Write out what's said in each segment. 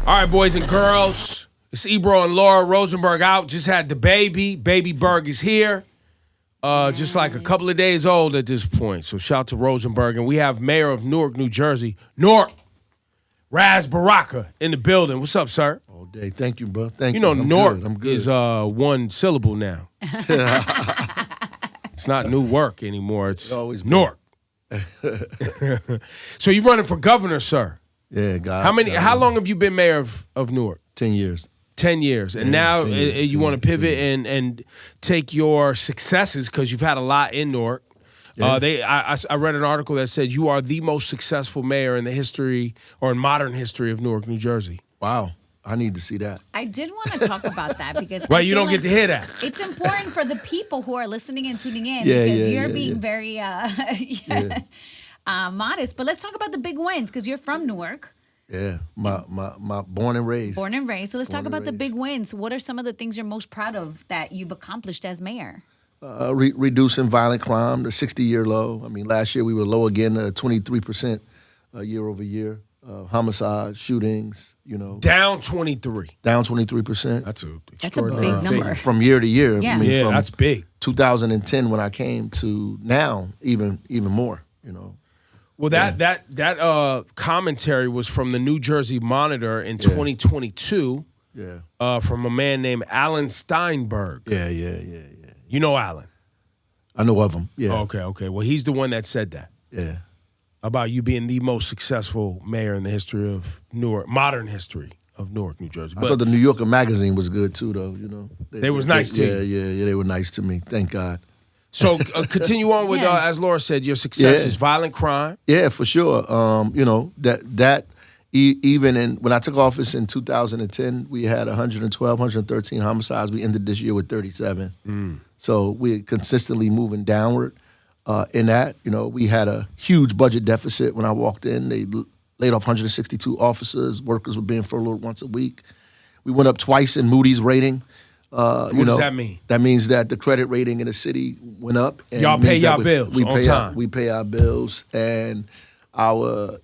All right, boys and girls. It's Ebro and Laura Rosenberg out. Just had the baby. Baby Berg is here. Just like a couple of days old at this point. So shout out to Rosenberg. And we have Mayor of Newark, New Jersey, Newark, Ras Baraka in the building. What's up, sir? All day. Thank you, bro. Thank you. You know, Newark I'm good. is one syllable now. It's not Newark anymore. It's always Newark. So you running for governor, sir? Yeah, God. How long have you been mayor of Newark? 10 years. 10 years. And now you want to pivot and take your successes because you've had a lot in Newark. Yeah. I read an article that said you are the most successful mayor in the history or in modern history of Newark, New Jersey. Wow. I need to see that. I did want to talk about that because well, you don't get to hear that. It's important for the people who are listening and tuning in because you're being very modest. But let's talk about the big wins because you're from Newark. Yeah, my born and raised. Born and raised. So let's talk about the big wins. What are some of the things you're most proud of that you've accomplished as mayor? Reducing violent crime, the 60-year low. I mean, last year we were low again, 23% year over year. Homicide, shootings, Down 23. Down 23%. That's a big number. From year to year. Yeah, I mean, from that's big. 2010 when I came to now, even more, Well, that commentary was from the New Jersey Monitor in 2022. Yeah. From a man named Alan Steinberg. Yeah. You know Alan? I know of him. Yeah. Okay. Well, he's the one that said that. Yeah. About you being the most successful mayor in the history of Newark, modern history of Newark, New Jersey. I thought the New Yorker magazine was good too, though. They was nice to you. Yeah. They were nice to me. Thank God. So continue on with, as Laura said, your success is violent crime. Yeah, for sure. Even when I took office in 2010, we had 112, 113 homicides. We ended this year with 37. So we're consistently moving downward. In that, we had a huge budget deficit when I walked in. They laid off 162 officers. Workers were being furloughed once a week. We went up twice in Moody's rating. What does that mean? That means that the credit rating in the city went up. And y'all pay y'all bills on time. We pay our bills, and our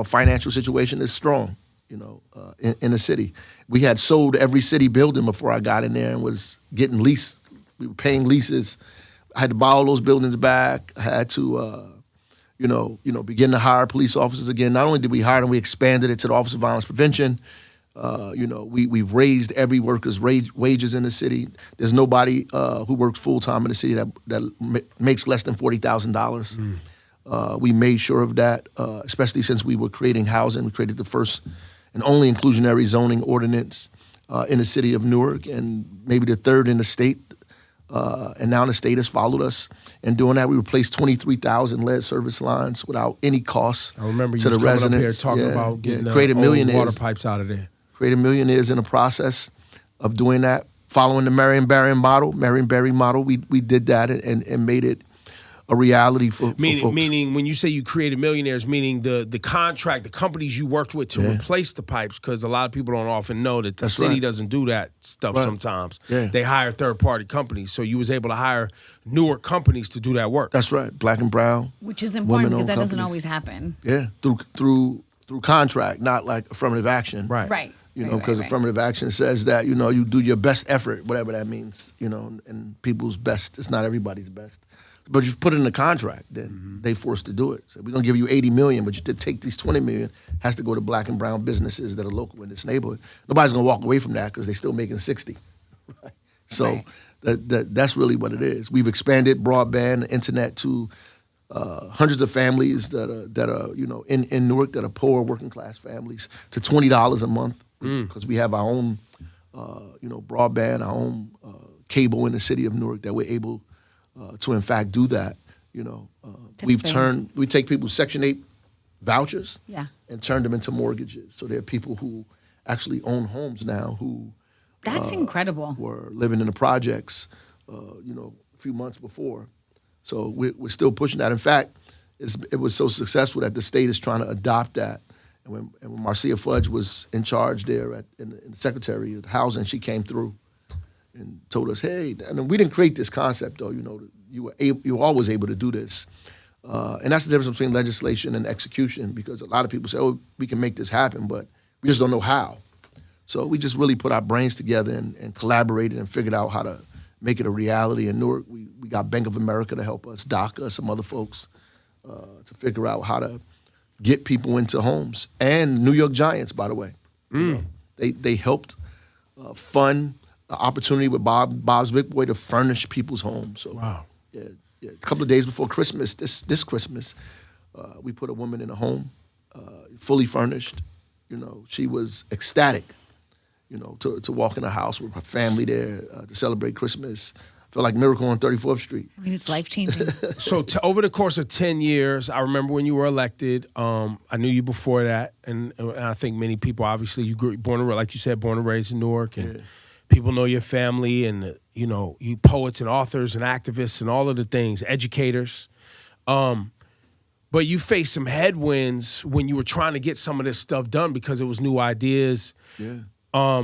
financial situation is strong. In the city, we had sold every city building before I got in there and was getting leased. We were paying leases. I had to buy all those buildings back. I had to, begin to hire police officers again. Not only did we hire them, we expanded it to the Office of Violence Prevention. We've raised every worker's wages in the city. There's nobody who works full time in the city that makes less than $40,000. We made sure of that, especially since we were creating housing. We created the first and only inclusionary zoning ordinance in the city of Newark, and maybe the third in the state. And now the state has followed us in doing that. We replaced 23,000 lead service lines without any cost to the residents. I remember you was coming up here talking about getting old water pipes out of there. Created millionaires in the process of doing that, following the Marion Barry model. We did that and made it a reality for folks. Meaning, when you say you created millionaires, meaning the contract, the companies you worked with to replace the pipes, because a lot of people don't often know that the city doesn't do that stuff sometimes. Yeah. They hire third-party companies. So you was able to hire Newark companies to do that work. That's right, black and brown. Which is important because that doesn't always happen. Yeah, through contract, not like affirmative action. Right. Because affirmative action says that, you do your best effort, whatever that means, and people's best. It's not everybody's best. But you've put it in a contract, then they forced to do it. So we're going to give you $80 million, but you did take these $20 million, has to go to black and brown businesses that are local in this neighborhood. Nobody's going to walk away from that because they're still making 60. Right? So that's really what it is. We've expanded broadband, internet to hundreds of families that are in Newark that are poor working class families to $20 a month because we have our own broadband, our own cable in the city of Newark that we're able to in fact do that. We take people's Section 8 vouchers and turn them into mortgages. So there are people who actually own homes now who that's incredible. Were living in the projects a few months before. So we're still pushing that. In fact, it was so successful that the state is trying to adopt that. And when Marcia Fudge was in charge there in the Secretary of Housing, she came through and told us, hey, and we didn't create this concept, though. You were always able to do this. And that's the difference between legislation and execution, because a lot of people say, oh, we can make this happen, but We just don't know how. So we just really put our brains together and collaborated and figured out how to make it a reality. In Newark, we got Bank of America to help us, DACA, some other folks, to figure out how to get people into homes. And New York Giants, by the way. You know, they helped fund an opportunity with Bob's Big Boy to furnish people's homes. So, Wow. Yeah. A couple of days before Christmas, this Christmas, we put a woman in a home, fully furnished. You know, she was ecstatic, you know, to walk in a house with her family there to celebrate Christmas. Felt like a miracle on 34th Street. I mean, it's life-changing. So over the course of 10 years, I remember when you were elected. I knew you before that, and I think many people, obviously, you grew like you said, born and raised in Newark, and people know your family, and you know, you poets and authors and activists and all of the things, educators. But you faced some headwinds when you were trying to get some of this stuff done because it was new ideas. Yeah.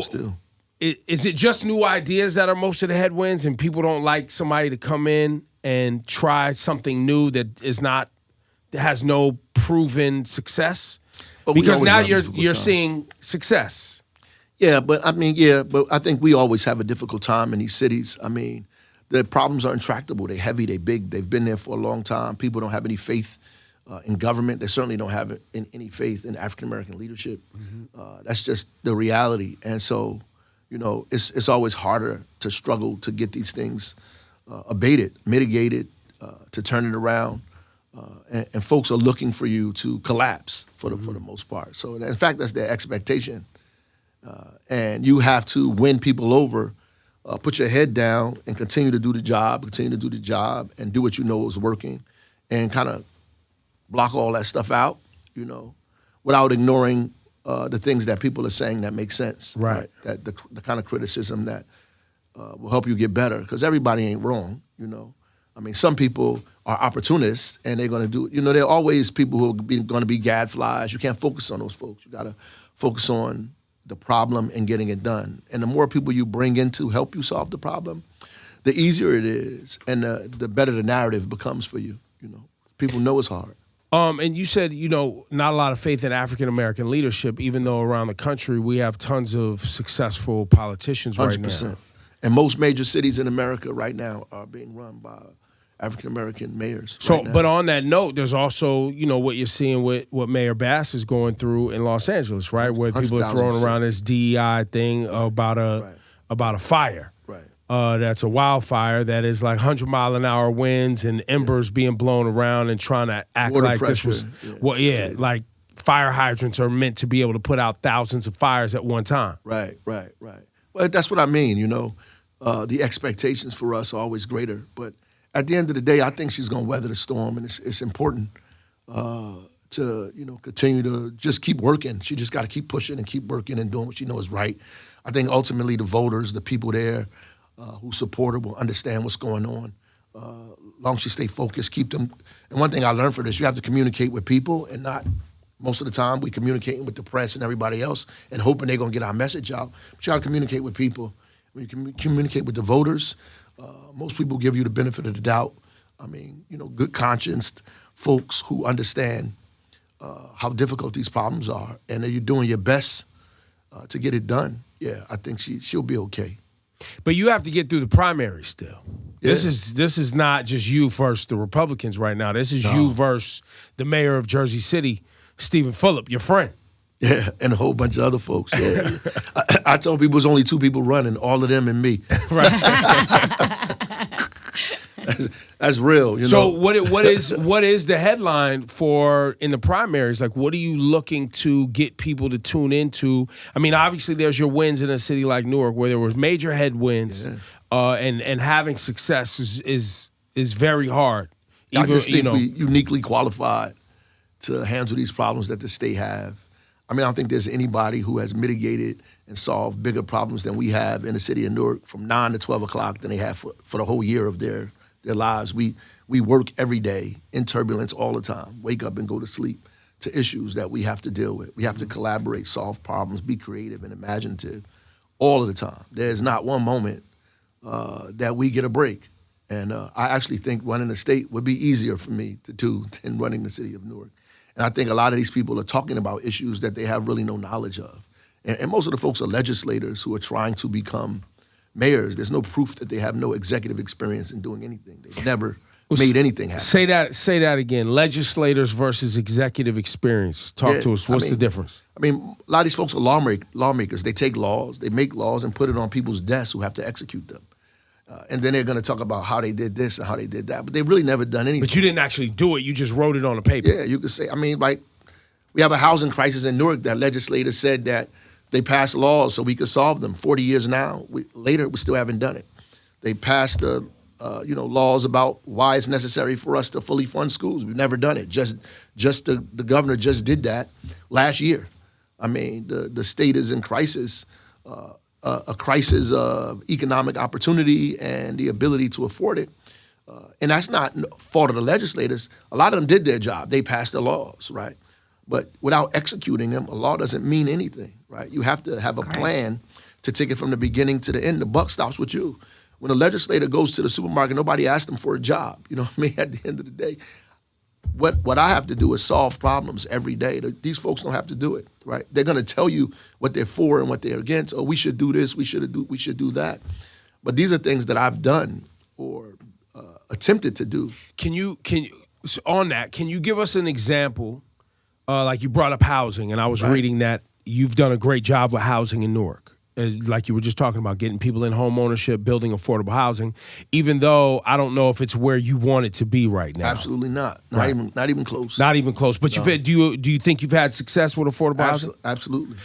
Still. Is it just new ideas that are most of the headwinds, and people don't like somebody to come in and try something new that has no proven success? But we because always now have a you're difficult time. seeing success. Yeah, but I think we always have a difficult time in these cities. I mean, the problems are intractable. They're heavy, they're big, they've been there for a long time. People don't have any faith in government. They certainly don't have any faith in African-American leadership. That's just the reality. And so, you know, it's always harder to struggle to get these things abated, mitigated, to turn it around. And folks are looking for you to collapse for the most part. So, in fact, that's their expectation. And you have to win people over, put your head down and continue to do the job, and do what you know is working, and kind of block all that stuff out, you know, without ignoring the things that people are saying that make sense. Right. That the kind of criticism that will help you get better, because everybody ain't wrong, you know. I mean, some people are opportunists, and they're going to do, you know, there are always people who are going to be gadflies. You can't focus on those folks. You got to focus on the problem and getting it done. And the more people you bring in to help you solve the problem, the easier it is, and the better the narrative becomes for you. You know, people know it's hard. And you said, you know, not a lot of faith in African-American leadership, even though around the country we have tons of successful politicians 100%. right now. And most major cities in America right now are being run by African-American mayors. So, right now. but on that note, there's also, you know, what you're seeing with what Mayor Bass is going through in Los Angeles, right? Where people are throwing 100,000%. around this DEI thing about a fire. Right. That's a wildfire that is like 100-mile-an-hour winds and embers being blown around and trying to act Water like pressure. this was, Crazy. like fire hydrants are meant to be able to put out thousands of fires at one time. Right. Well, that's what I mean, you know. The expectations for us are always greater. But at the end of the day, I think she's going to weather the storm, and it's important to, you know, continue to just keep working. She just got to keep pushing and keep working and doing what she knows is right. I think ultimately the voters, the people there who support her will understand what's going on. Long as she stay focused, keep them. And one thing I learned from this, you have to communicate with people, and not most of the time we communicating with the press and everybody else and hoping they're going to get our message out. But you got to communicate with people. When you can communicate with the voters, most people give you the benefit of the doubt. I mean, you know, good conscienced folks who understand how difficult these problems are, and that you're doing your best to get it done. Yeah, I think she'll be okay. But you have to get through the primary still. Yeah. This is not just you versus the Republicans right now. This is you versus the mayor of Jersey City, Stephen Fulop, your friend. Yeah, and a whole bunch of other folks. Yeah, I told people there's only two people running, all of them and me. Right. That's real. You So know. what is the headline for in the primaries? Like, what are you looking to get people to tune into? I mean, obviously, there's your wins in a city like Newark where there was major headwinds, and having success is very hard. I just think we uniquely qualified to handle these problems that the state have. I mean, I don't think there's anybody who has mitigated and solved bigger problems than we have in the city of Newark from 9 to 12 o'clock than they have for the whole year of their lives. We work every day in turbulence all the time, wake up and go to sleep to issues that we have to deal with. We have to collaborate, solve problems, be creative and imaginative all of the time. There's not one moment that we get a break. And I actually think running the state would be easier for me to do than running the city of Newark. And I think a lot of these people are talking about issues that they have really no knowledge of. And most of the folks are legislators who are trying to become mayors. There's no proof that they have no executive experience in doing anything. They've never made anything happen. Say that again. Legislators versus executive experience. Talk to us. What's the difference? I mean, a lot of these folks are lawmakers. They take laws, they make laws and put it on people's desks who have to execute them. And then they're going to talk about how they did this and how they did that. But they've really never done anything. But you didn't actually do it. You just wrote it on a paper. Yeah, you could say. I mean, like, we have a housing crisis in Newark that legislators said that they passed laws so we could solve them. 40 years now, later, we still haven't done it. They passed laws about why it's necessary for us to fully fund schools. We've never done it. Just the governor just did that last year. I mean, the state is in crisis, a crisis of economic opportunity and the ability to afford it. And that's not fault of the legislators. A lot of them did their job. They passed the laws, right? But without executing them, a law doesn't mean anything, right? You have to have a plan to take it from the beginning to the end. The buck stops with you. When a legislator goes to the supermarket, nobody asks them for a job. You know what I mean? At the end of the day, what I have to do is solve problems every day. These folks don't have to do it, right? They're going to tell you what they're for and what they're against. Oh, we should do this. We should do that. But these are things that I've done or attempted to do. Can you on that? Can you give us an example? Like you brought up housing, and I was reading that you've done a great job with housing in Newark. Like you were just talking about, getting people in home ownership, building affordable housing, even though I don't know if it's where you want it to be right now. Absolutely not. Not even close. Not even close. But no. Do you think you've had success with affordable housing? Absolutely.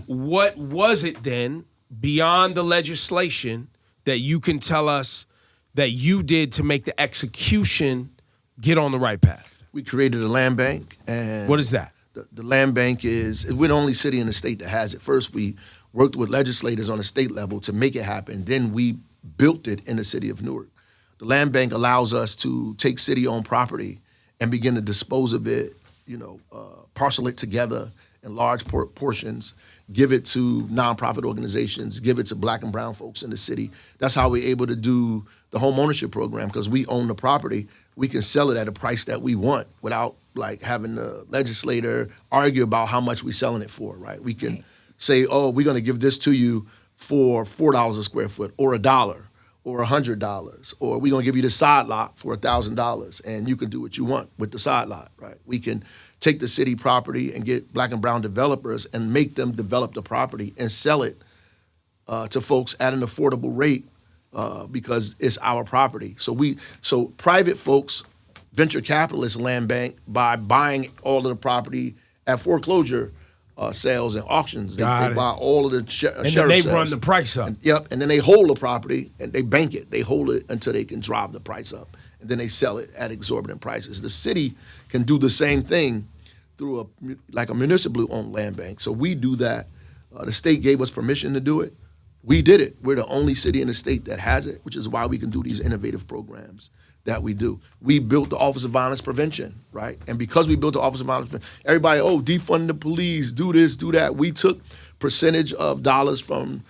What was it then, beyond the legislation, that you can tell us that you did to make the execution get on the right path? We created a land bank. And what is that? The land bank we're the only city in the state that has it. First, we worked with legislators on the state level to make it happen. Then we built it in the city of Newark. The land bank allows us to take city-owned property and begin to dispose of it, parcel it together in large portions, give it to nonprofit organizations, give it to black and brown folks in the city. That's how we're able to do the home ownership program, because we own the property. We can sell it at a price that we want without having the legislator argue about how much we're selling it for, right? We can say, oh, we're going to give this to you for $4 a square foot or $1 or $100, or we're going to give you the side lot for $1,000 and you can do what you want with the side lot, right? We can take the city property and get black and brown developers and make them develop the property and sell it to folks at an affordable rate because it's our property. So private folks, venture capitalists, land bank, by buying all of the property at foreclosure sales and auctions. They buy all of the and then they run the price up. And then they hold the property and they bank it. They hold it until they can drive the price up, and then they sell it at exorbitant prices. The city can do the same thing through a municipally owned land bank. So we do that. The state gave us permission to do it. We did it. We're the only city in the state that has it, which is why we can do these innovative programs that we do. We built the Office of Violence Prevention, right? And because we built the Office of Violence Prevention, everybody, defund the police, do this, do that. We took percentage of dollars from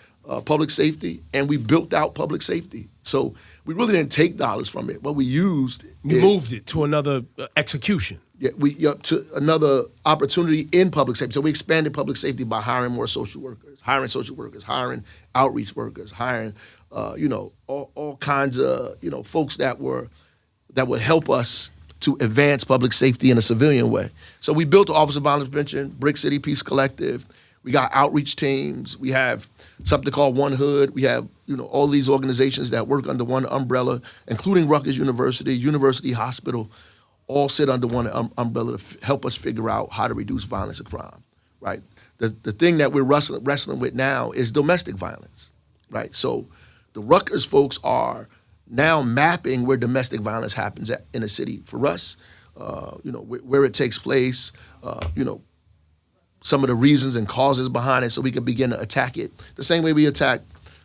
public safety, and we built out public safety. So we really didn't take dollars from it. What we used, you moved it to another execution. Yeah, to another opportunity in public safety. So we expanded public safety by hiring more social workers, hiring outreach workers, hiring, all kinds of, folks that would help us to advance public safety in a civilian way. So we built the Office of Violence Prevention, Brick City Peace Collective. We got outreach teams. We have something called One Hood. We have, all these organizations that work under one umbrella, including Rutgers University, University Hospital, all sit under one umbrella to help us figure out how to reduce violence and crime, right? The thing that we're wrestling with now is domestic violence, right? So the Rutgers folks are now mapping where domestic violence happens in a city for us, where it takes place, some of the reasons and causes behind it, so we can begin to attack it the same way we attack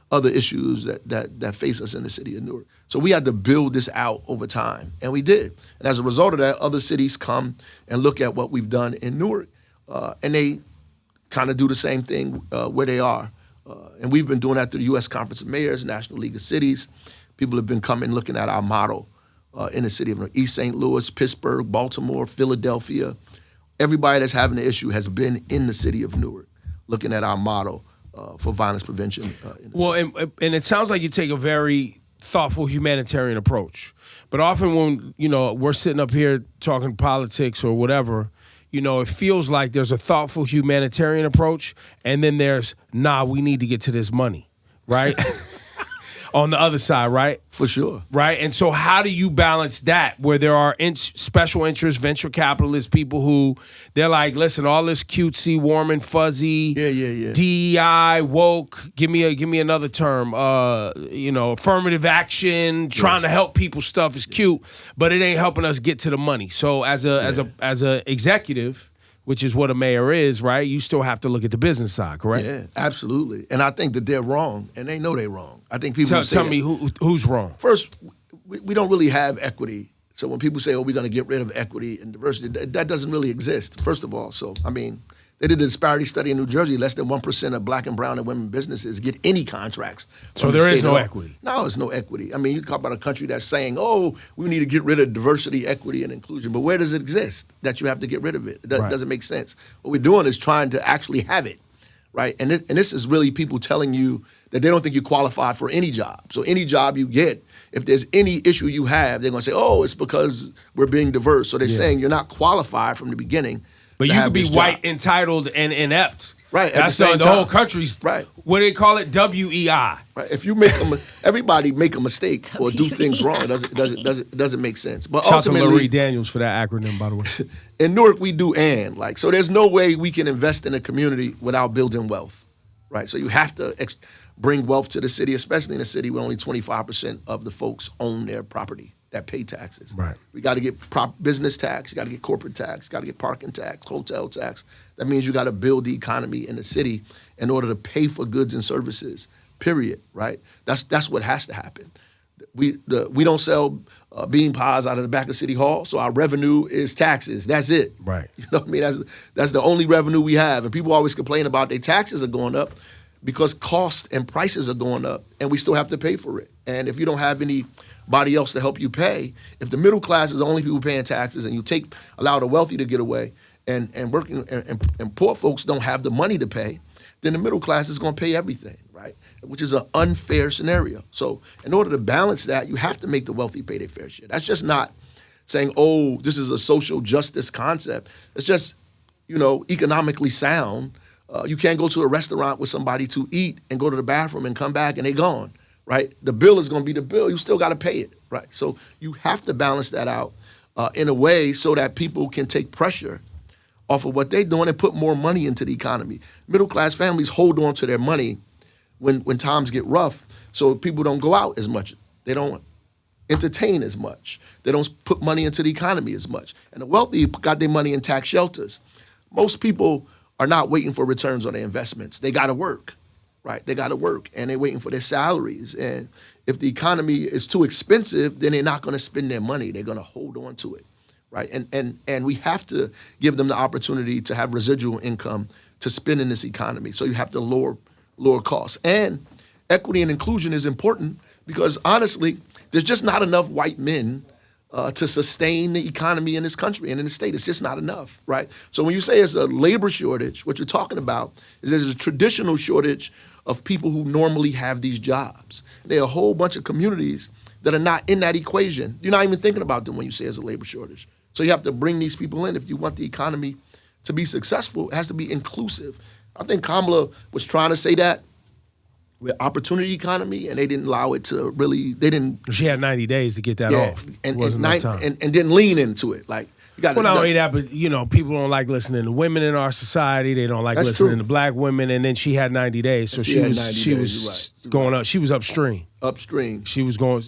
other issues that face us in the city of Newark. So we had to build this out over time, and we did. And as a result of that, other cities come and look at what we've done in Newark, and they kind of do the same thing where they are. And we've been doing that through the U.S. Conference of Mayors, National League of Cities. People have been coming looking at our model in the city of East St. Louis, Pittsburgh, Baltimore, Philadelphia, everybody that's having the issue has been in the city of Newark, looking at our model for violence prevention. In the city. And it sounds like you take a very thoughtful humanitarian approach. But often when, we're sitting up here talking politics or whatever, it feels like there's a thoughtful humanitarian approach, and then there's, we need to get to this money, right? On the other side, right? For sure. Right? And so how do you balance that where there are special interest venture capitalists, people who they're like, listen, all this cutesy, warm and fuzzy, DEI, woke, give me another term, affirmative action, trying to help people stuff is cute, but it ain't helping us get to the money. So as a executive, which is what a mayor is, right? You still have to look at the business side, correct? Yeah, absolutely. And I think that they're wrong, and they know they're wrong. I think people tell me who's wrong. First, we don't really have equity. So when people say, we're going to get rid of equity and diversity, that doesn't really exist, first of all. So, they did a disparity study in New Jersey. Less than 1% of black and brown and women businesses get any contracts. So there is no equity. No, there's no equity. You talk about a country that's saying, we need to get rid of diversity, equity, and inclusion. But where does it exist that you have to get rid of it? It doesn't make sense. What we're doing is trying to actually have it, right? And this is really people telling you that they don't think you qualified for any job. So any job you get, if there's any issue you have, they're going to say, it's because we're being diverse. So they're saying you're not qualified from the beginning. But you could be white, entitled, and inept. Right. That's the whole country's. Right. What do they call it? WEI. Right. If you everybody make a mistake or do things wrong, it doesn't make sense. But shout ultimately, to Larry Daniels for that acronym, by the way. In Newark, we do so there's no way we can invest in a community without building wealth, right? So you have to bring wealth to the city, especially in a city where only 25% of the folks own their property that pay taxes. Right. We got to get business tax, you got to get corporate tax, you got to get parking tax, hotel tax. That means you got to build the economy in the city in order to pay for goods and services, period, right? That's what has to happen. We don't sell bean pies out of the back of City Hall, so our revenue is taxes. That's it. Right. You know what I mean? That's the only revenue we have. And people always complain about their taxes are going up because costs and prices are going up, and we still have to pay for it. And if you don't have anybody else to help you pay, if the middle class is the only people paying taxes and you allow the wealthy to get away and working and poor folks don't have the money to pay, then the middle class is going to pay everything, right? Which is an unfair scenario. So in order to balance that, you have to make the wealthy pay their fair share. That's just not saying, this is a social justice concept. It's just, economically sound. You can't go to a restaurant with somebody to eat and go to the bathroom and come back and they're gone, right? The bill is going to be the bill. You still got to pay it, right? So you have to balance that out in a way so that people can take pressure off of what they're doing and put more money into the economy. Middle-class families hold on to their money when times get rough, so people don't go out as much. They don't entertain as much. They don't put money into the economy as much. And the wealthy got their money in tax shelters. Most people are not waiting for returns on their investments. They got to work, right? They got to work, and they're waiting for their salaries. And if the economy is too expensive, then they're not going to spend their money. They're going to hold on to it. Right, and we have to give them the opportunity to have residual income to spend in this economy. So you have to lower costs. And equity and inclusion is important because honestly, there's just not enough white men to sustain the economy in this country and in the state. It's just not enough, right? So when you say it's a labor shortage, what you're talking about is there's a traditional shortage of people who normally have these jobs. There are a whole bunch of communities that are not in that equation. You're not even thinking about them when you say it's a labor shortage. So you have to bring these people in. If you want the economy to be successful, it has to be inclusive. I think Kamala was trying to say that with opportunity economy, and they didn't allow it to really, they didn't. She had 90 days to get that off. And didn't lean into it. Like, you got to. Well, not only that, but, people don't like listening to women in our society. They don't like listening to black women. And then she had 90 days. So she was going up. She was upstream. She was going,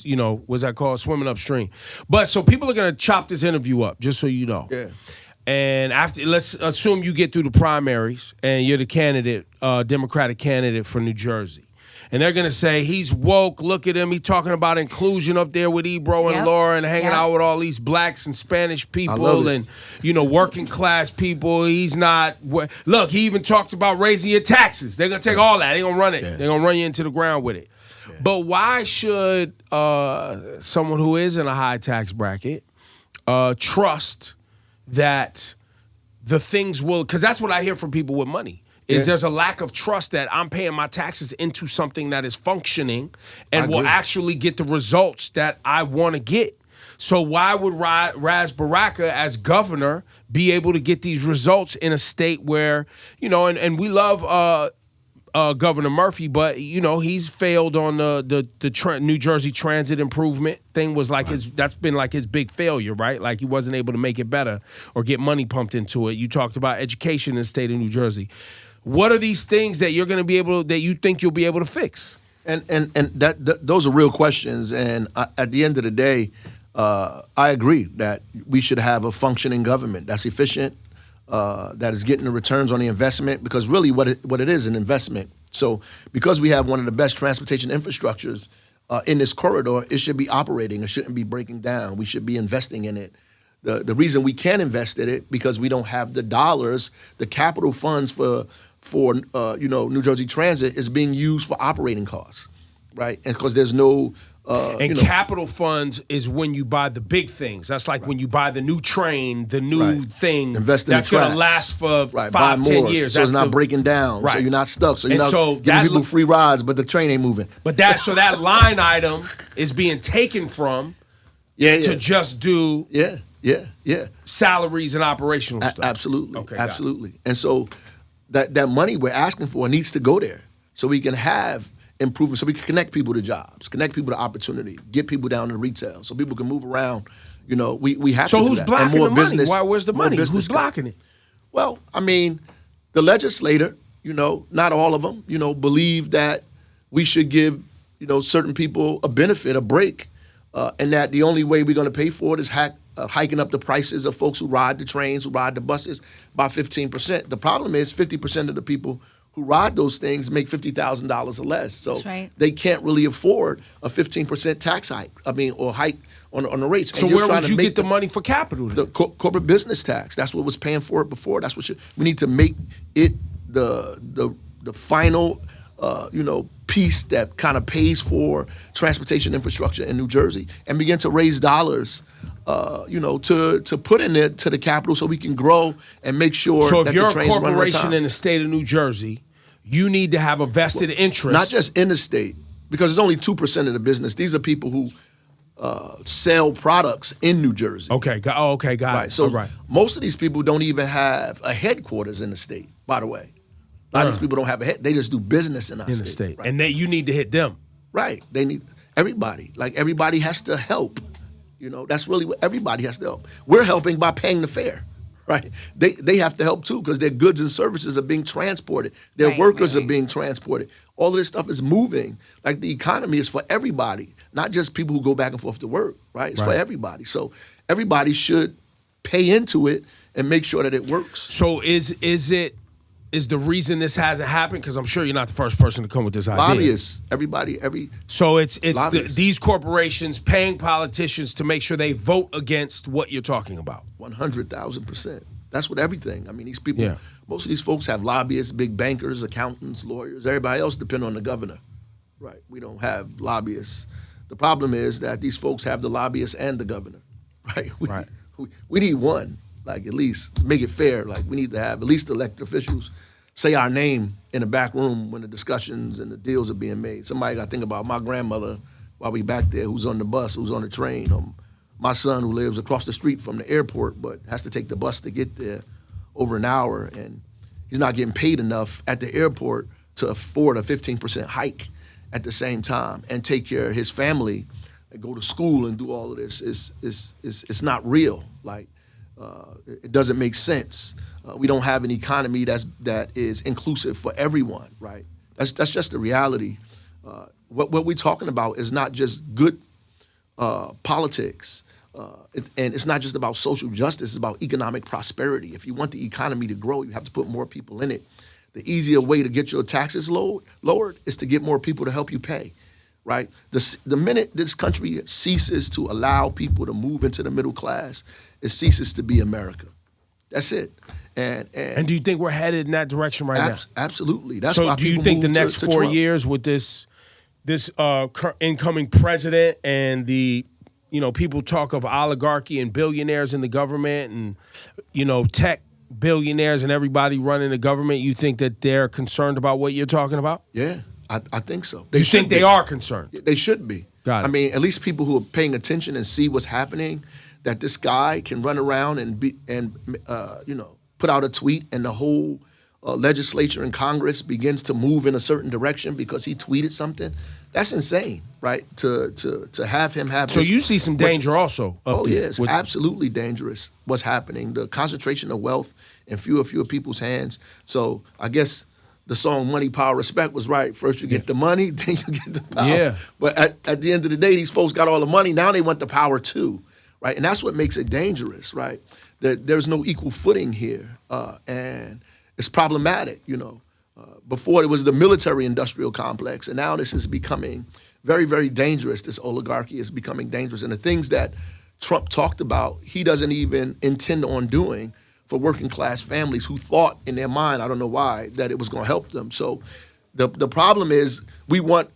what's that called? Swimming upstream. But so people are going to chop this interview up, just so you know. Yeah. And after, let's assume you get through the primaries and you're the candidate, Democratic candidate for New Jersey. And they're going to say, he's woke, look at him, he's talking about inclusion up there with Ebro and Laura and hanging out with all these blacks and Spanish people and, working class people. He's not, look, he even talked about raising your taxes. They're going to take all that. They're going to run it. Yeah. They're going to run you into the ground with it. Yeah. But why should someone who is in a high tax bracket trust that the things will, because that's what I hear from people with money. Is there's a lack of trust that I'm paying my taxes into something that is functioning and will actually get the results that I want to get. So why would Ras Baraka as governor be able to get these results in a state where, and we love Governor Murphy, but he's failed on the New Jersey transit improvement thing. Was like that's been like his big failure, right? Like he wasn't able to make it better or get money pumped into it. You talked about education in the state of New Jersey. What are these things that you're going to be able that you think you'll be able to fix? And those are real questions. And at the end of the day, I agree that we should have a functioning government that's efficient, that is getting the returns on the investment, because really what it is, an investment. So because we have one of the best transportation infrastructures in this corridor, it should be operating. It shouldn't be breaking down. We should be investing in it. The reason we can't invest in it because we don't have the dollars, the capital funds for New Jersey Transit is being used for operating costs, right? And because there's no capital funds is when you buy the big things. That's like when you buy the new train, the new thing invest in that's going to last for 5-10 years. So it's not breaking down. Right. So you're not stuck. So you're not giving people free rides, but the train ain't moving. But that line item is being taken from to just do salaries and operational stuff. Absolutely. Okay, absolutely. And so that money we're asking for needs to go there so we can have improvement, so we can connect people to jobs, connect people to opportunity, get people down to retail so people can move around. We have to do that. So who's blocking more the business, money? Where's the money? Who's blocking it? Well, I mean, the legislator, not all of them, believe that we should give, certain people a benefit, a break, and that the only way we're going to pay for it is hiking up the prices of folks who ride the trains, who ride the buses by 15%. The problem is 50% of the people who ride those things make $50,000 or less. So they can't really afford a 15% tax hike, or hike on the rates. So where would you get the money for capital? The corporate business tax. That's what was paying for it before. That's what we need to make it the final piece that kind of pays for transportation infrastructure in New Jersey and begin to raise dollars to put in it to the capital so we can grow and make sure that the trains run on time. So if you're a corporation in the state of New Jersey, you need to have a vested interest. Not just in the state, because it's only 2% of the business. These are people who sell products in New Jersey. Okay, got it. So most of these people don't even have a headquarters in the state, by the way. A lot of these people don't have they just do business in the state. Right. And you need to hit them. Right. They need everybody. Like everybody has to help. That's really what everybody has to help. We're helping by paying the fare, right? They have to help too because their goods and services are being transported. Their workers are being transported. All of this stuff is moving. Like the economy is for everybody, not just people who go back and forth to work, right? It's for everybody. So everybody should pay into it and make sure that it works. So is the reason this hasn't happened? Because I'm sure you're not the first person to come with this idea. Lobbyists, So it's these corporations paying politicians to make sure they vote against what you're talking about. 100,000%. That's what everything. I mean, these people, most of these folks have lobbyists, big bankers, accountants, lawyers. Everybody else depend on the governor, right? We don't have lobbyists. The problem is that these folks have the lobbyists and the governor, right? We need one. Like, at least make it fair. Like, we need to have at least elected officials say our name in the back room when the discussions and the deals are being made. Somebody got to think about my grandmother while we back there, who's on the bus, who's on the train, or my son who lives across the street from the airport but has to take the bus to get there over an hour, and he's not getting paid enough at the airport to afford a 15% hike at the same time and take care of his family and go to school and do all of this. It's not real. Like, it doesn't make sense. We don't have an economy that is inclusive for everyone, right? That's just the reality. What we're talking about is not just good politics, and it's not just about social justice. It's about economic prosperity. If you want the economy to grow, you have to put more people in it. The easier way to get your taxes lowered is to get more people to help you pay. Right? The minute this country ceases to allow people to move into the middle class, it ceases to be America. That's it. And do you think we're headed in that direction right now? Absolutely. That's so why do you think the next 4 years with this incoming president and the people talk of oligarchy and billionaires in the government and tech billionaires and everybody running the government, you think that they're concerned about what you're talking about? Yeah, I think so. You think they are concerned? They should be. Got it. I mean, at least people who are paying attention and see what's happening, that this guy can run around and put out a tweet and the whole legislature and Congress begins to move in a certain direction because he tweeted something. That's insane, right? To have him have. So you see some danger also. Oh yeah, it's absolutely dangerous. What's happening? The concentration of wealth in fewer people's hands. So I guess the song "Money, Power, Respect" was right. First you get the money, then you get the power. Yeah. But at the end of the day, these folks got all the money. Now they want the power too, right? And that's what makes it dangerous, right? There's no equal footing here, and it's problematic, Before it was the military-industrial complex, and now this is becoming very, very dangerous. This oligarchy is becoming dangerous. And the things that Trump talked about, he doesn't even intend on doing for working-class families who thought in their mind, I don't know why, that it was going to help them. So the problem is we want,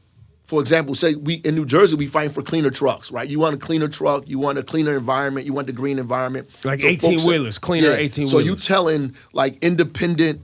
for example, say we in New Jersey, we fighting for cleaner trucks, right? You want a cleaner truck, you want a cleaner environment, you want the green environment. Like 18-wheelers, cleaner 18-wheelers. So you telling like independent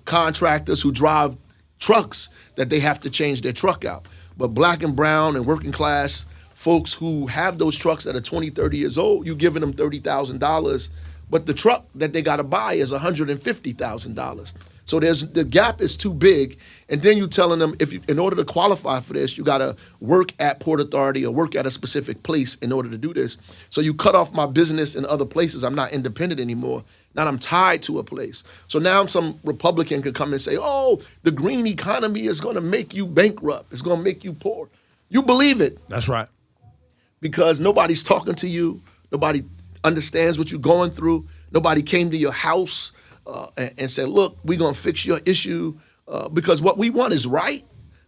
contractors who drive trucks that they have to change their truck out. But black and brown and working class folks who have those trucks that are 20, 30 years old, you giving them $30,000, but the truck that they got to buy is $150,000. So the gap is too big, and then you telling them in order to qualify for this, you got to work at Port Authority or work at a specific place in order to do this. So you cut off my business in other places. I'm not independent anymore. Now I'm tied to a place. So now some Republican could come and say, "Oh, the green economy is going to make you bankrupt. It's going to make you poor." You believe it. That's right. Because nobody's talking to you. Nobody understands what you're going through. Nobody came to your house and said, "Look, we're going to fix your issue," because what we want is right,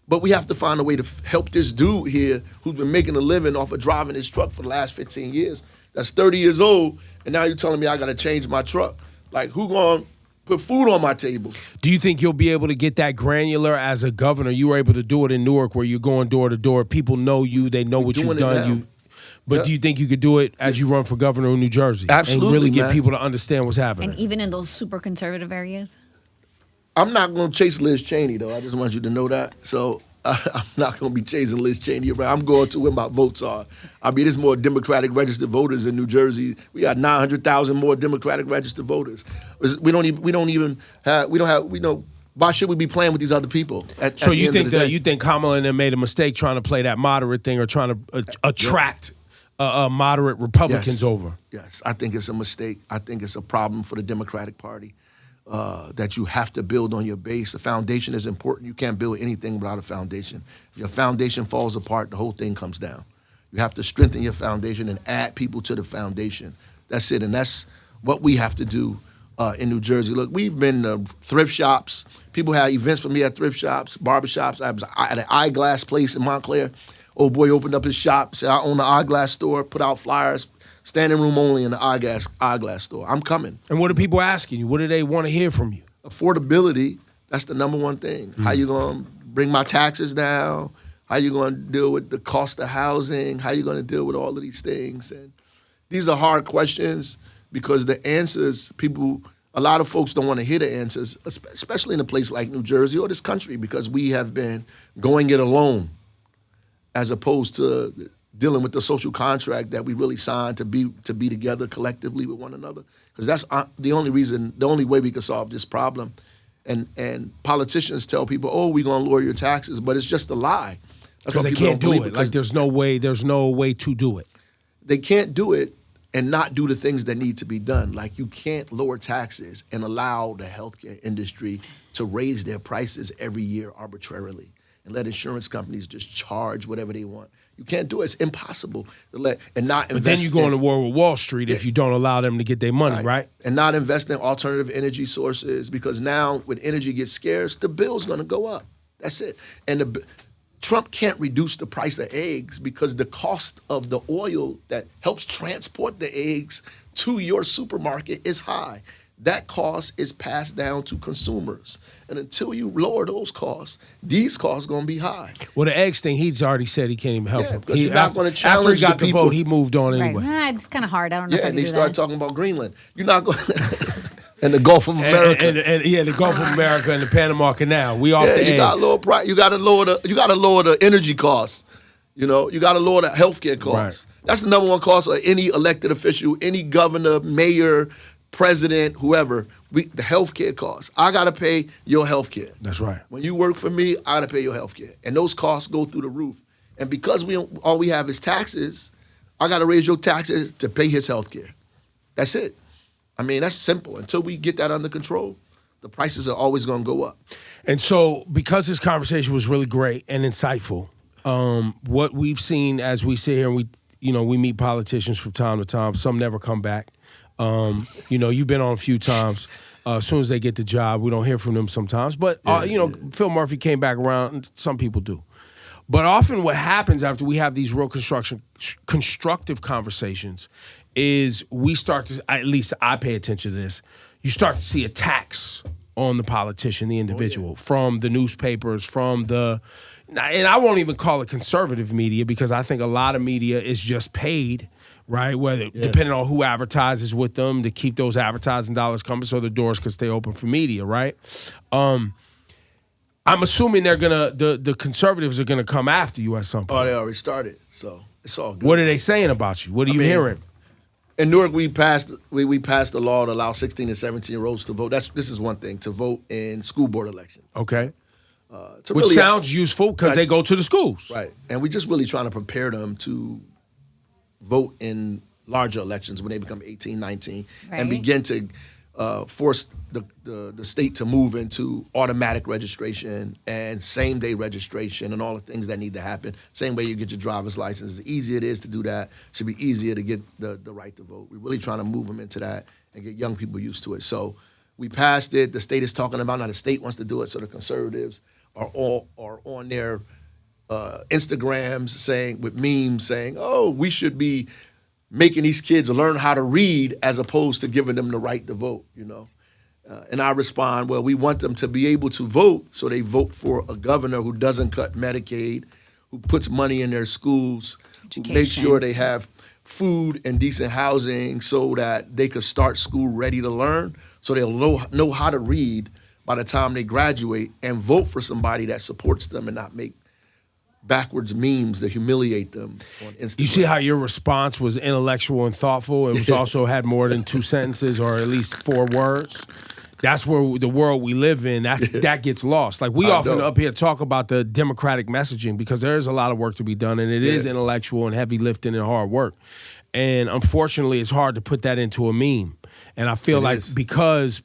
but we have to find a way to help this dude here who's been making a living off of driving his truck for the last 15 years. That's 30 years old, and now you're telling me I got to change my truck. Like, who going to put food on my table? Do you think you'll be able to get that granular as a governor? You were able to do it in Newark where you're going door to door. People know you. They know what you've done. But do you think you could do it as you run for governor of New Jersey? Absolutely, and really get man. people to understand what's happening? And even in those super conservative areas? I'm not going to chase Liz Cheney, though. I just want you to know that. So I'm not going to be chasing Liz Cheney around. I'm going to where my votes are. I mean, there's more Democratic registered voters in New Jersey. We got 900,000 more Democratic registered voters. Why should we be playing with these other people? So you think that you think Kamala and them made a mistake trying to play that moderate thing or trying to attract moderate Republicans over? Yes, I think it's a mistake. I think it's a problem for the Democratic Party that you have to build on your base. The foundation is important. You can't build anything without a foundation. If your foundation falls apart, the whole thing comes down. You have to strengthen your foundation and add people to the foundation. That's it, and that's what we have to do in New Jersey. Look, we've been to thrift shops. People had events for me at thrift shops, barbershops. I was at an eyeglass place in Montclair. Old boy opened up his shop, said, "I own an eyeglass store," put out flyers, standing room only in the eyeglass store. I'm coming. And what are people asking you? What do they want to hear from you? Affordability, that's the number one thing. How you going to bring my taxes down? How you going to deal with the cost of housing? How you going to deal with all of these things? And these are hard questions because the answers, a lot of folks don't want to hear the answers, especially in a place like New Jersey or this country, because we have been going it alone as opposed to dealing with the social contract that we really signed to be together collectively with one another. Because that's the only way we can solve this problem. And politicians tell people, "Oh, we're going to lower your taxes," but it's just a lie. Because they can't do it. Like there's no way to do it. They can't do it and not do the things that need to be done. Like you can't lower taxes and allow the healthcare industry to raise their prices every year arbitrarily and let insurance companies just charge whatever they want. You can't do it. It's impossible to let and not invest. But then you go into war with Wall Street if you don't allow them to get their money, right? And not invest in alternative energy sources, because now when energy gets scarce, the bill's going to go up. That's it. And Trump can't reduce the price of eggs because the cost of the oil that helps transport the eggs to your supermarket is high. that cost is passed down to consumers. And until you lower those costs, these costs are going to be high. Well, the eggs thing, he's already said he can't even help him. Because you're not going to challenge after he got the the people. vote, he moved on Right. anyway. It's kind of hard. I don't know if I Yeah, can and they do started that. talking about Greenland. You're not going to... And the Gulf of America. And the Gulf of America and the Panama Canal. We off the eggs. You got to lower price. You got to lower the energy costs. You know, you got to lower the healthcare costs. Right. That's the number one cost of any elected official, any governor, mayor, president, whoever. The healthcare costs. I got to pay your healthcare. That's right. When you work for me, I got to pay your healthcare, and those costs go through the roof. And because all we have is taxes, I got to raise your taxes to pay his healthcare. That's it. I mean, that's simple. Until we get that under control, the prices are always going to go up. And so, because this conversation was really great and insightful, what we've seen as we sit here and we meet politicians from time to time. Some never come back. You've been on a few times. As soon as they get the job, we don't hear from them sometimes. But Phil Murphy came back around. And some people do. But often, what happens after we have these real constructive conversations is we start to, at least I pay attention to this, you start to see attacks on the politician, the individual, from the newspapers, and I won't even call it conservative media because I think a lot of media is just paid, right? Depending on who advertises with them to keep those advertising dollars coming so the doors can stay open for media, right? I'm assuming the conservatives are gonna come after you at some point. Oh, they already started, so it's all good. What are they saying about you? What are you hearing? In Newark, we passed the law to allow 16 and 17-year-olds to vote. This is one thing, to vote in school board elections. Okay. Which really sounds useful because they go to the schools. Right. And we're just really trying to prepare them to vote in larger elections when they become 18, 19, and begin to force the state to move into automatic registration and same-day registration and all the things that need to happen. Same way you get your driver's license. The easier it is to do that, should be easier to get the right to vote. We're really trying to move them into that and get young people used to it. So we passed it. The state is talking about now. The state wants to do it, so the conservatives are on their Instagrams with memes saying, oh, we should be making these kids learn how to read as opposed to giving them the right to vote, And I respond, well, we want them to be able to vote, so they vote for a governor who doesn't cut Medicaid, who puts money in their schools, who makes sure they have food and decent housing so that they could start school ready to learn, so they'll know how to read by the time they graduate, and vote for somebody that supports them and not make backwards memes that humiliate them on Instagram. You see how your response was intellectual and thoughtful? It was also had more than 2 sentences or at least 4 words. That's where the world we live in, that gets lost. Like we often up here talk about the democratic messaging because there is a lot of work to be done, and it is intellectual and heavy lifting and hard work. And unfortunately, it's hard to put that into a meme. And I feel like because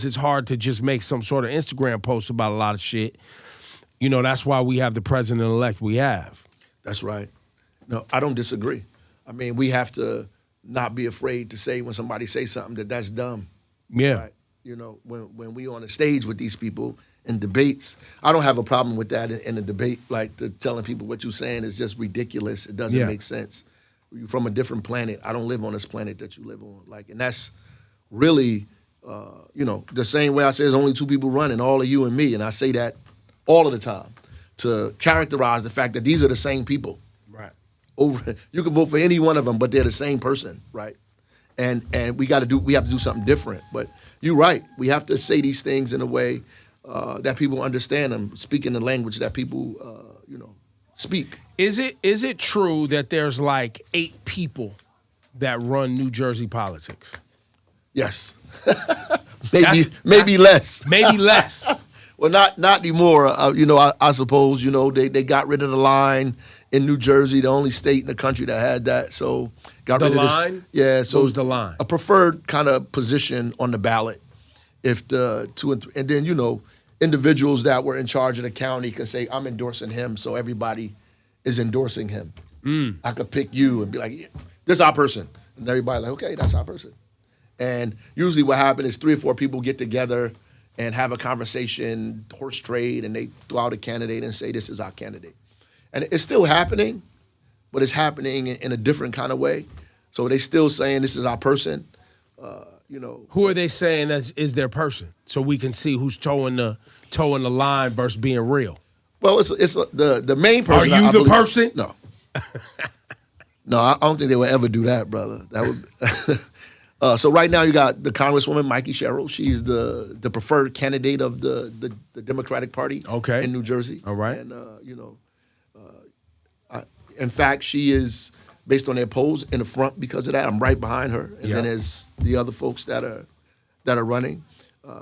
it's hard to just make some sort of Instagram post about a lot of shit, that's why we have the president-elect we have. That's right. No, I don't disagree. I mean, we have to not be afraid to say when somebody says something that's dumb. Yeah. Right? When we on the stage with these people in debates, I don't have a problem with that in a debate, like telling people what you're saying is just ridiculous. It doesn't make sense. You're from a different planet. I don't live on this planet that you live on. And that's really, the same way I say there's only 2 people running, all of you and me, and I say that all of the time to characterize the fact that these are the same people. Right. You can vote for any one of them, but they're the same person, right? And we have to do something different. But you're right. We have to say these things in a way that people understand them, speak in the language that people, speak. Is it true that there's like 8 people that run New Jersey politics? Yes. maybe less. Maybe less. Well, not anymore. I suppose. They got rid of the line in New Jersey, the only state in the country that had that. So got rid of this. Line? Yeah. So what was the line? A preferred kind of position on the ballot. If the 2 and 3, and then individuals that were in charge of the county can say, I'm endorsing him, so everybody is endorsing him. I could pick you and be like, yeah, this is our person, and everybody like, okay, that's our person. And usually what happens is 3 or 4 people get together and have a conversation, horse trade, and they throw out a candidate and say, this is our candidate. And it's still happening, but it's happening in a different kind of way. So they still saying, this is our person. Who are they saying is their person, so we can see who's towing the line versus being real? Well, it's the main person. Are you the person? No. No, I don't think they would ever do that, brother. That would. So right now you got the Congresswoman Mikey Sherrill. She's the preferred candidate of the Democratic Party. Okay. In New Jersey. All right. And in fact, she is, based on their polls, in the front because of that. I'm right behind her, and then there's the other folks that are running,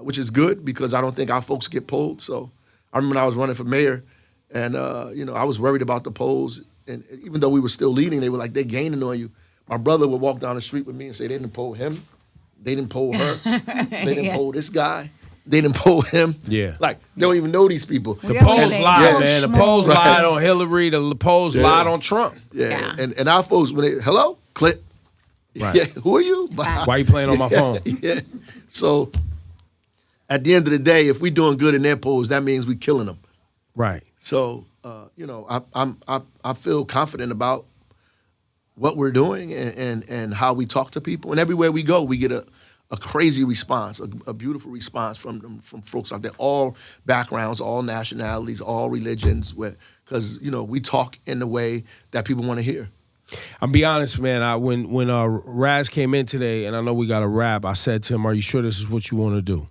which is good because I don't think our folks get polled. So I remember when I was running for mayor, and I was worried about the polls. And even though we were still leading, they were like, they're gaining on you. My brother would walk down the street with me and say, they didn't poll him. They didn't poll her. They didn't poll this guy. They didn't poll him. Yeah. Like, they don't even know these people. The polls lied, man. The polls Right. lied on Hillary. The polls lied on Trump. Yeah. And our folks, when they, hello? Click. Right. Yeah. Who are you? Why are you playing on my phone? Yeah. So, at the end of the day, if we're doing good in their polls, that means we're killing them. Right. So, I feel confident about what we're doing and how we talk to people. And everywhere we go, we get a crazy response, a beautiful response from folks out there, all backgrounds, all nationalities, all religions, because we talk in the way that people want to hear. I'll be honest, man. When Raz came in today, and I know we got a wrap, I said to him, "Are you sure this is what you want to do?"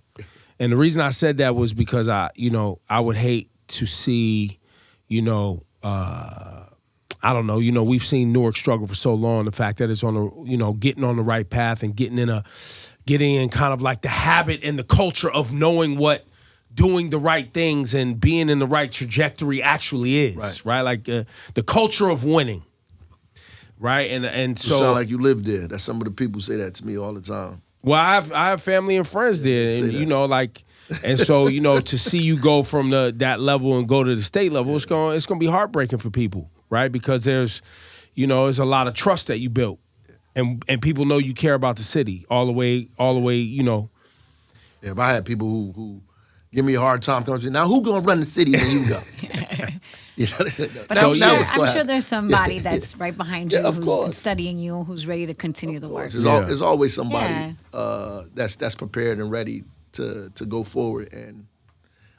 And the reason I said that was because I would hate to see, I don't know. We've seen Newark struggle for so long. The fact that it's on the, getting on the right path and getting in kind of like the habit and the culture of knowing what doing the right things and being in the right trajectory actually is, right? Like the culture of winning, right? And so you sound like you live there. That's some of the people say that to me all the time. Well, I have family and friends there, and and so to see you go from that level and go to the state level, it's gonna be heartbreaking for people, right? Because there's a lot of trust that you built, and people know you care about the city all the way. Yeah, if I had people who give me a hard time, now who gonna run the city when you go? But I'm sure there's somebody that's right behind you who's been studying you, who's ready to continue the work. There's always somebody that's prepared and ready to go forward. And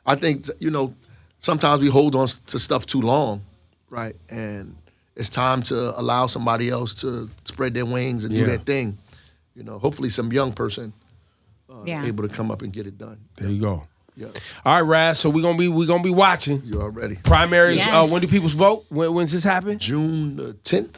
I think sometimes we hold on to stuff too long, right? And it's time to allow somebody else to spread their wings and do their thing. Hopefully some young person able to come up and get it done. There you go. Yeah. All right, Raz. So we're gonna be watching. You already primaries. Yes. When do people vote? When's this happen? June 10th.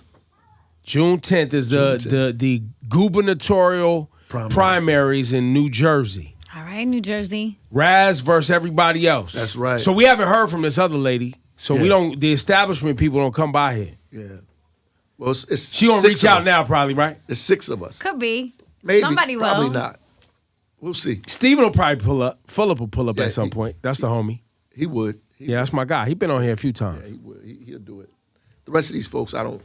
June 10th is the gubernatorial primaries in New Jersey. All right, New Jersey. Raz versus everybody else. That's right. So we haven't heard from this other lady. So the establishment people don't come by here. Yeah. Well, it's she gonna reach out now, probably, right? There's 6 of us. Could be. Maybe. Somebody will. Probably not. We'll see. Steven will probably pull up. Phillip will pull up at some point. That's the homie. He would. That's my guy. He's been on here a few times. Yeah, he would. He'll do it. The rest of these folks, I don't.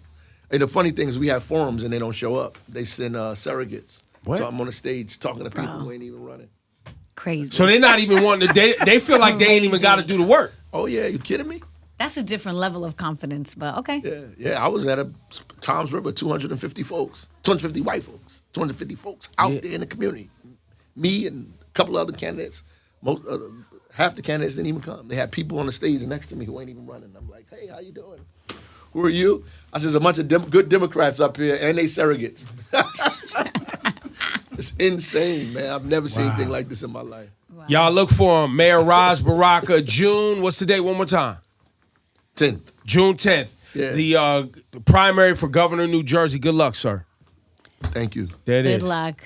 And the funny thing is we have forums and they don't show up. They send surrogates. What? So I'm on the stage talking to people who ain't even running. Crazy. So they're not even wanting to, they feel like they ain't even got to do the work. Oh, yeah. You kidding me? That's a different level of confidence, but okay. Yeah. I was at a Toms River, 250 folks, 250 white folks, 250 folks out there in the community. Me and a couple of other candidates, half the candidates didn't even come. They had people on the stage next to me who ain't even running. I'm like, hey, how you doing? Who are you? I said, there's a bunch of good Democrats up here, and they surrogates. It's insane, man. I've never seen anything like this in my life. Wow. Y'all look for him. Mayor Ras Baraka, June, what's the date one more time? 10th. June 10th. Yeah. The primary for governor of New Jersey. Good luck, sir. Thank you. There it is. Good luck.